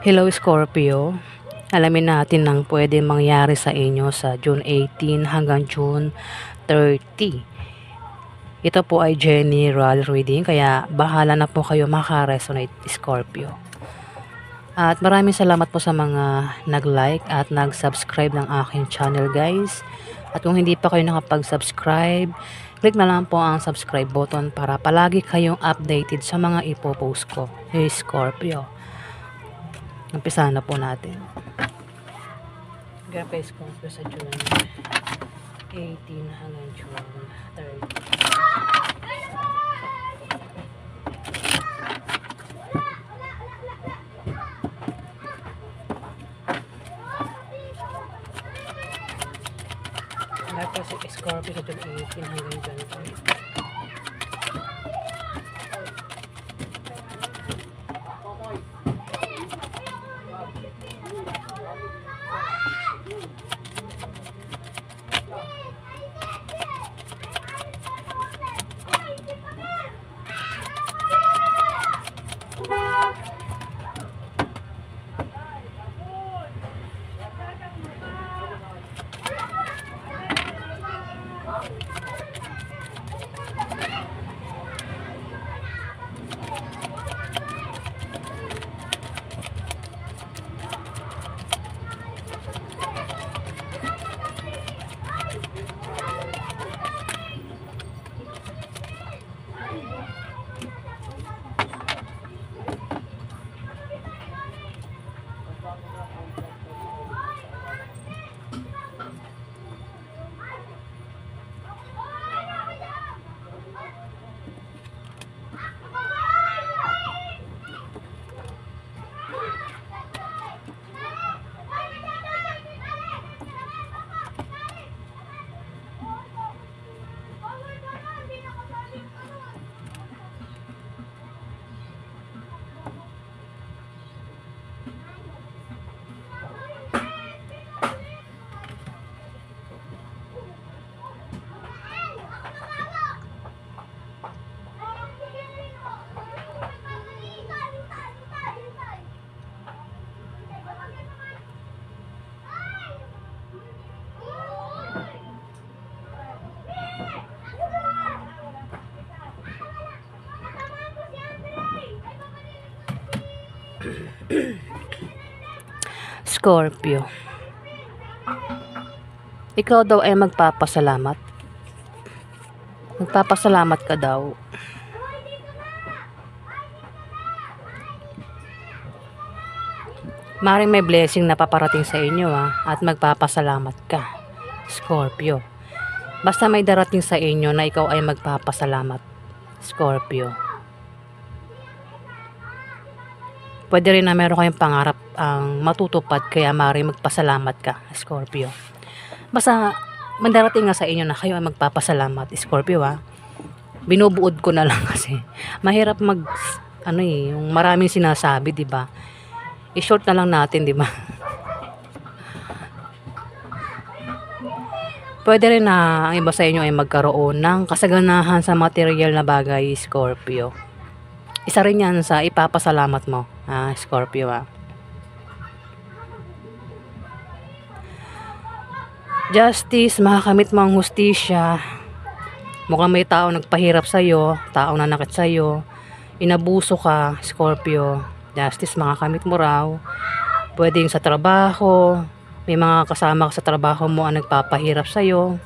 Hello Scorpio, alamin natin ang pwede mangyari sa inyo sa June 18 hanggang June 30. Ito po ay general reading kaya bahala na po kayo makaresonate Scorpio. At maraming salamat po sa mga nag-like at nag-subscribe ng aking channel guys. At kung hindi pa kayo nakapag-subscribe, click na lang po ang subscribe button para palagi kayong updated sa mga ipopost ko. Hey Scorpio. Umpisa na po natin. Grabe Scorpio sa June 18 hanggang June 30. Grabe si Scorpio sa June 18 hanggang June 30. Scorpio, ikaw daw ay magpapasalamat. Magpapasalamat ka daw. Maring may blessing na paparating sa inyo at magpapasalamat ka, Scorpio. Basta may darating sa inyo na ikaw ay magpapasalamat, Scorpio. Pwede rin na meron kayong pangarap ang matutupad kaya maring magpasalamat ka, Scorpio. Basta mandarating nga sa inyo na kayo ay magpapasalamat, Scorpio Binubuod ko na lang kasi mahirap yung maraming sinasabi, 'di ba? I-short na lang natin, 'di ba? Pwede rin na ang iba sa inyo ay magkaroon ng kasaganahan sa material na bagay, Scorpio. Isa rin yan sa ipapasalamat mo, Scorpio Justice, makakamit mo ang hustisya. Mukhang may tao nagpahirap sa'yo, tao nanakit sa'yo, inabuso ka, Scorpio. Justice, makakamit mo raw. Pwedeng sa trabaho, may mga kasama ka sa trabaho mo ang nagpapahirap sa'yo.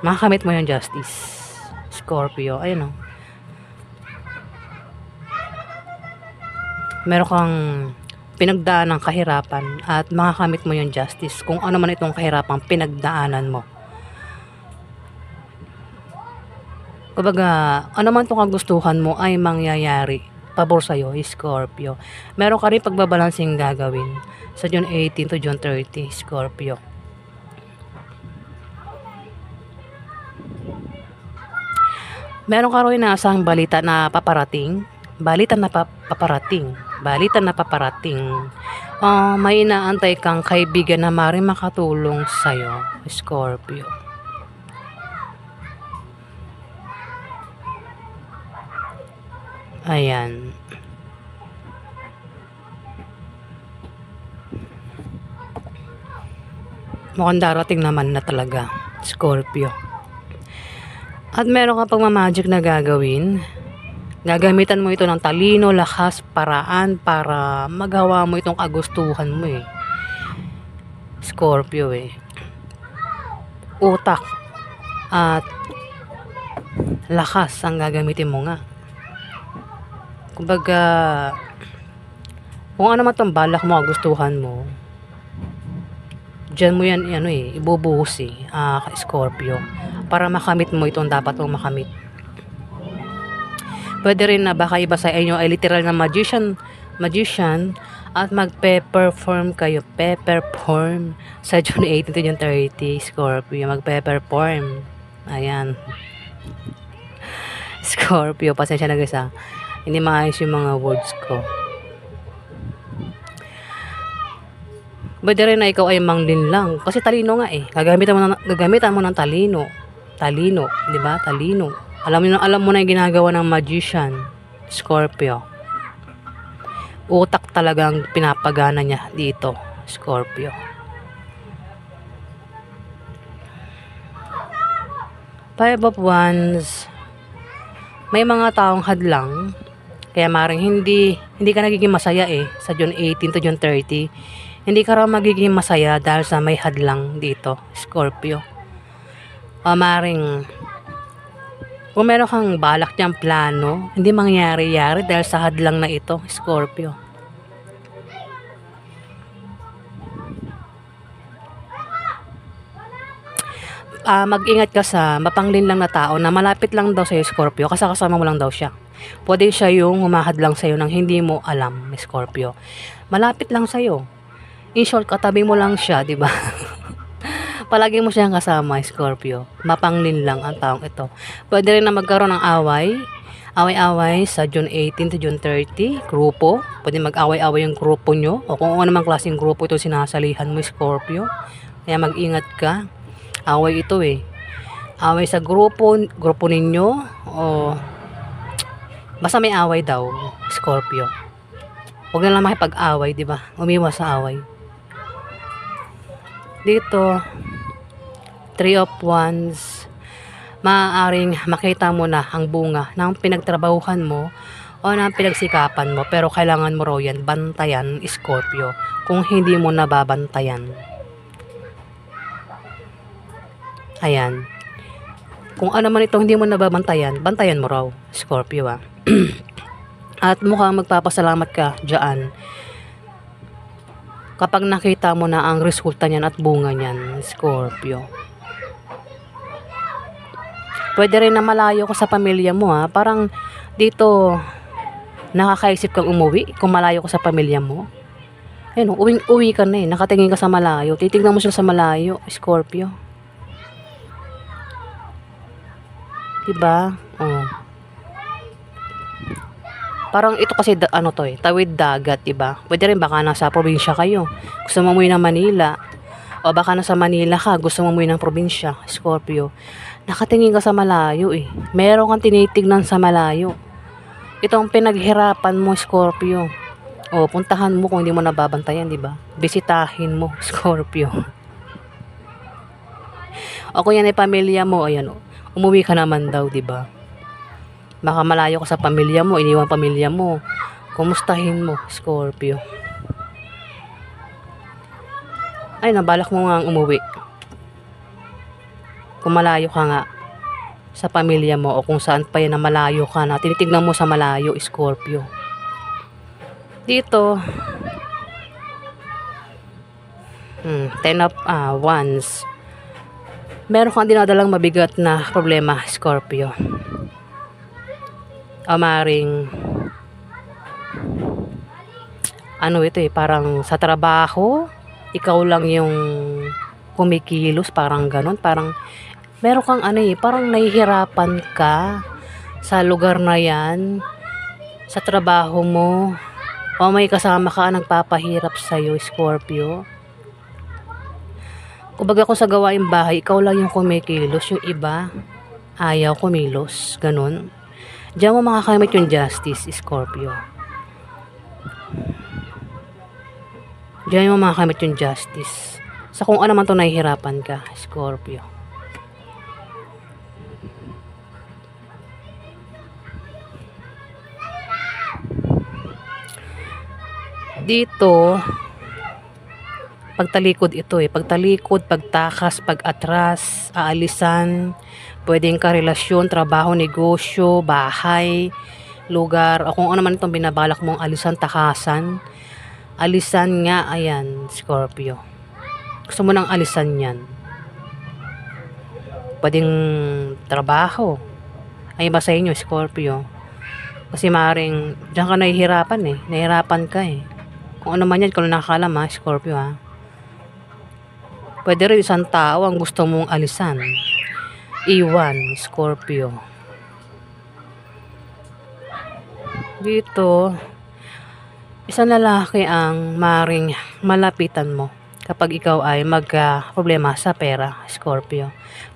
Makakamit mo yung justice, Scorpio. Ayun meron kang pinagdaan ng kahirapan at makakamit mo yung justice kung ano man itong kahirapang pinagdaanan mo. Kumbaga, ano man itong kagustuhan mo ay mangyayari pabor sa'yo, Scorpio. Meron ka rin pagbabalansing gagawin sa June 18 to June 30, Scorpio. Meron ka rin inaasahang balita na paparating. Balita na paparating. May inaantay kang kaibigan na maaaring makatulong sa'yo, Scorpio. Ayan. Mukhang darating naman na talaga, Scorpio. At meron ka pang magic na gagawin. Gagamitan mo ito ng talino, lakas, paraan para magawa mo itong kagustuhan mo eh. Scorpio eh. Utak at lakas ang gagamitin mo nga. Kumbaga, kung ano man itong balak mo, kagustuhan mo, dyan mo yan ibubuhos Scorpio, para makamit mo itong dapat mong makamit. Pwede rin na baka iba sa inyo ay literal na magician at magpe-perform kayo, sa June 18 to June 30, Scorpio, magpe-perform. Ayan. Scorpio, pasensya na guys hindi maayos yung mga words ko. Pwede rin na ikaw ay manglin lang, kasi talino nga gagamitan mo ng talino, di ba? Talino. Alam mo na yung ginagawa ng magician, Scorpio. Utak talagang pinapagana niya dito, Scorpio. Five of Wands. May mga taong hadlang, kaya maring hindi ka nagiging masaya sa June 18 to June 30. Hindi ka raw magiging masaya dahil sa may hadlang dito, Scorpio. O maring kung meron kang balak niyang plano, hindi mangyari-yari dahil sa hadlang na ito, Scorpio. Mag-ingat ka sa mapanglin lang na tao na malapit lang daw sa'yo, Scorpio, kasi kasama mo lang daw siya. Pwede siya yung humahadlang sa'yo nang hindi mo alam, Scorpio. Malapit lang sa'yo. In short, katabi mo lang siya, di ba? Palagi mo siyang kasama, Scorpio. Mapanglin lang ang taong ito. Pwede rin na magkaroon ng away-away sa June 18 to June 30, grupo. Pwede mag-away-away yung grupo nyo, o kung ano namang klaseng grupo ito sinasalihan mo, Scorpio. Kaya mag-ingat ka. Away ito away sa grupo ninyo, o basta may away daw, Scorpio. Huwag na lang makipag-away, di ba? Umiwas sa away. Dito, Three of Wands. Maaaring makita mo na ang bunga ng pinagtrabahuhan mo o ng pinagsikapan mo, pero kailangan mo raw yan bantayan, Scorpio, kung hindi mo nababantayan. Ayan. Kung ano man ito hindi mo nababantayan, bantayan mo raw, Scorpio At mukhang magpapasalamat ka dyan kapag nakita mo na ang resulta niyan at bunga niyan, Scorpio. Pwede rin na malayo ka sa pamilya mo parang dito nakakaisip kang umuwi kung malayo ka sa pamilya mo. Ayun, uwi ka na nakatingin ka sa malayo, titignan mo sila sa malayo, Scorpio. Diba? Parang ito kasi tawid dagat, diba? Pwede rin baka nasa probinsya kayo, gusto mo umuwi ng Manila, o baka nasa Manila ka, gusto mo umuwi ng probinsya, Scorpio. Nakatingin ka sa malayo meron kang tinitignan sa malayo. Ito ang pinaghirapan mo, Scorpio. O puntahan mo kung hindi mo nababantayan, diba? Bisitahin mo, Scorpio. O kung yan ay pamilya mo, ayan umuwi ka naman daw, diba? Baka malayo ka sa pamilya mo, iniwan pamilya mo, kumustahin mo, Scorpio. Ay, nabalak mo nga umuwi. Kung malayo ka nga sa pamilya mo, o kung saan pa yan na malayo ka na, tinitignan mo sa malayo, Scorpio. Dito, Ten of Wands. Meron kang dinadalang mabigat na problema, Scorpio. O maring ito parang sa trabaho ikaw lang yung kumikilos, parang ganon, parang meron kang parang nahihirapan ka sa lugar na yan, sa trabaho mo, o may kasama ka nagpapahirap sa'yo, Scorpio. Kumbaga kung sa gawaing bahay, ikaw lang yung kumikilos, yung iba ayaw kumilos, ganon. Diyan mo makakamit yung justice, Scorpio. Diyan mo makakamit yung justice Sa kung ano man 'to nahihirapan ka, Scorpio. Dito, pagtalikod ito eh. Pagtalikod, pagtakas, pag-atras, aalisan, pwedeng karelasyon, trabaho, negosyo, bahay, lugar, o kung ano man itong binabalak mong alisan, takasan. Alisan nga, ayan, Scorpio. Gusto mo nang alisan yan. Pwedeng trabaho. Ay iba sa inyo, Scorpio. Kasi maaaring, diyan ka nahihirapan eh. Nahihirapan ka eh. Kung ano man yan, kung nakakalam ha, Scorpio ha. Pwede rin isang tao ang gusto mong alisan. Iwan, Scorpio. Dito, isang lalaki ang maring malapitan mo kapag ikaw ay magka-problema sa pera, Scorpio.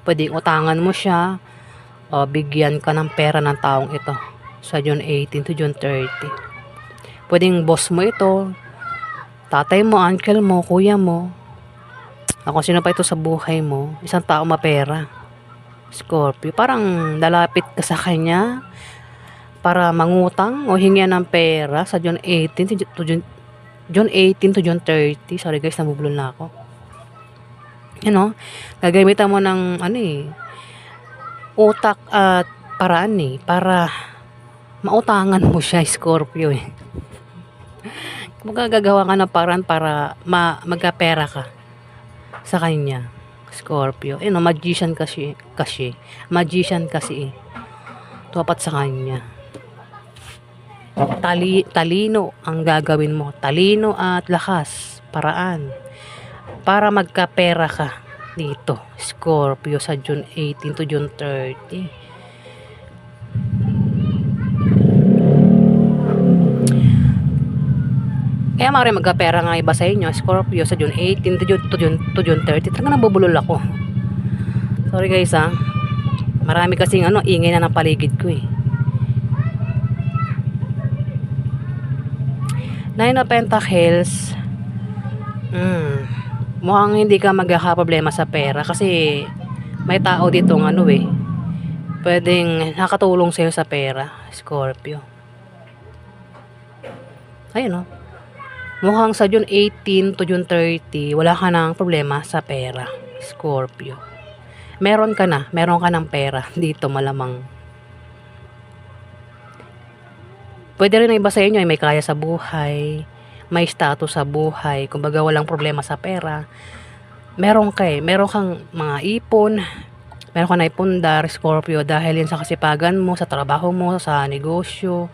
Pwedeng utangan mo siya o bigyan ka ng pera ng taong ito sa June 18 to June 30. Pwedeng boss mo ito, tatay mo, uncle mo, kuya mo, kung sino pa ito sa buhay mo, isang tao mapera, Scorpio. Parang lalapit ka sa kanya para mangutang o hingian ng pera sa June 18 to June 30. Sorry guys, nabubulol na ako. You know, gagamitan mo ng utak at paraan para mautangan mo siya, Scorpio eh. Magagawa ka ng paraan para magkapera ka sa kanya, Scorpio. Magician kasi. Magician kasi eh. Tuwapat sa kanya. Talino ang gagawin mo. Talino at lakas. Paraan. Para magkapera ka dito, Scorpio, sa June 18 to June 30. Kaya maaaring magkapera nga iba sa inyo, Scorpio, sa June 18 to June 30. Talaga nabubulol ako. Sorry guys ha. Marami kasing ingay na ng paligid ko eh. Nine of Pentacles. Mukhang hindi ka magkakaproblema sa pera kasi may tao dito pwedeng nakatulong sa'yo sa pera, Scorpio. Ayun mukhang sa June 18 to June 30 wala ka nang problema sa pera, Scorpio. Meron ka ng pera dito malamang. Pwede rin na iba sa inyo ay may kaya sa buhay, may status sa buhay, kumbaga walang problema sa pera. Meron kang mga ipon, meron ka na ipundar, Scorpio, dahil yan sa kasipagan mo, sa trabaho mo, sa negosyo.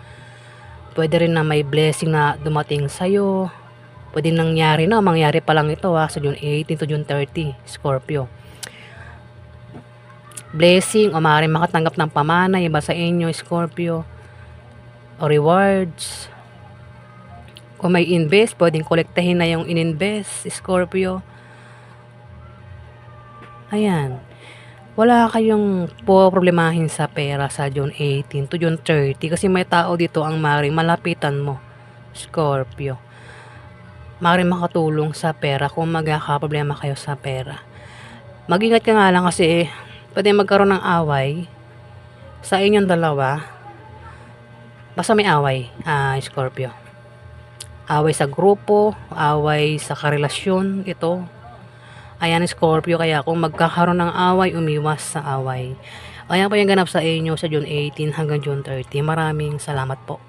Pwede rin na may blessing na dumating sa'yo. Pwede mangyari pa lang ito sa June 18 to June 30, Scorpio. Blessing o maaaring makatanggap ng pamana, iba sa inyo, Scorpio. O rewards. Kung may invest, pwedeng kolektahin na yung ininvest, Scorpio. Ayan. Wala kayong problemahin sa pera sa June 18 to June 30 kasi may tao dito ang maaaring malapitan mo, Scorpio. Maaaring makatulong sa pera kung magkakaproblema kayo sa pera. Mag-ingat ka nga lang kasi pwede magkaroon ng away sa inyong dalawa. Basta may away, Scorpio. Away sa grupo, away sa karelasyon, ito. Ayan, Scorpio, kaya kung magkakaroon ng away, umiwas sa away. Ayan po yung ganap sa inyo sa June 18 hanggang June 30. Maraming salamat po.